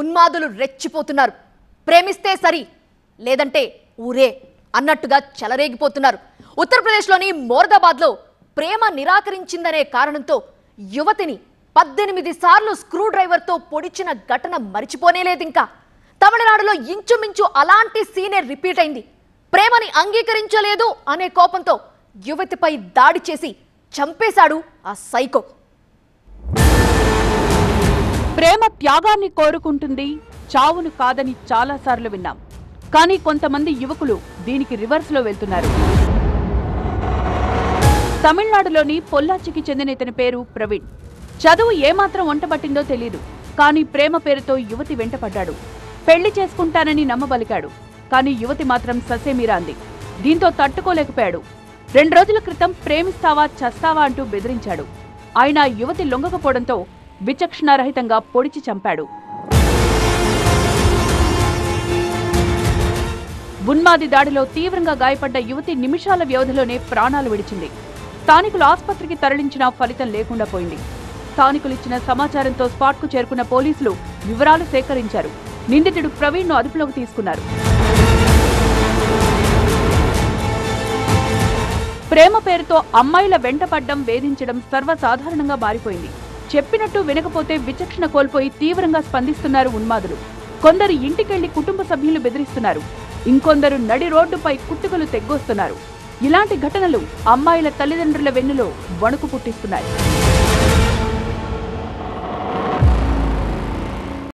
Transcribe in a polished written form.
ఉన్మాదులు రెచ్చిపోతున్నారు. ప్రేమిస్తే సరి లేదంటే ఊరే అన్నట్టుగా చెలరేగిపోతున్నారు. ఉత్తరప్రదేశ్లోని మోర్దాబాద్లో ప్రేమ నిరాకరించిందనే కారణంతో యువతిని 18 సార్లు స్క్రూ డ్రైవర్తో పొడిచిన ఘటన మరిచిపోనేలేదు. ఇంకా తమిళనాడులో ఇంచుమించు అలాంటి సీనే రిపీట్ అయింది. ప్రేమని అంగీకరించలేదు అనే కోపంతో యువతిపై దాడి చేసి చంపేశాడు ఆ సైకో. ప్రేమ త్యాగాన్ని కోరుకుంటుంది, చావును కాదని చాలాసార్లు విన్నాం. కానీ కొంతమంది యువకులు దీనికి రివర్స్లో వెళ్తున్నారు. తమిళనాడులోని పొల్లాచికి చెందిన ఇతని పేరు ప్రవీణ్. చదువు ఏమాత్రం వంటబట్టిందో తెలీదు, కానీ ప్రేమ పేరుతో యువతి వెంటపడ్డాడు. పెళ్లి చేసుకుంటానని నమ్మబలికాడు. కానీ యువతి మాత్రం ససేమిరా అంది. దీంతో తట్టుకోలేకపోయాడు. 2 రోజుల క్రితం ప్రేమిస్తావా చస్తావా అంటూ బెదిరించాడు. ఆయన యువతి లొంగకపోవడంతో విచక్షణారహితంగా పొడిచి చంపాడు. ఉన్మాది దాడిలో తీవ్రంగా గాయపడ్డ యువతి నిమిషాల వ్యవధిలోనే ప్రాణాలు విడిచింది. స్థానికులు ఆసుపత్రికి తరలించినా ఫలితం లేకుండా పోయింది. స్థానికులిచ్చిన సమాచారంతో స్పాట్కు చేరుకున్న పోలీసులు వివరాలు సేకరించారు. నిందితుడు ప్రవీణ్ను అదుపులోకి తీసుకున్నారు. ప్రేమ పేరుతో అమ్మాయిల వెంటపడ్డం, వేధించడం సర్వసాధారణంగా మారిపోయింది. చెప్పినట్టు వినకపోతే విచక్షణ కోల్పోయి తీవ్రంగా స్పందిస్తున్నారు ఉన్మాదులు. కొందరు ఇంటికెళ్లి కుటుంబ సభ్యులు బెదిరిస్తున్నారు. ఇంకొందరు నడి రోడ్డుపై కుట్టుకలు తెగ్గొస్తున్నారు. ఇలాంటి ఘటనలు అమ్మాయిల తల్లిదండ్రుల వెన్నులో వణుకు పుట్టిస్తున్నాయి.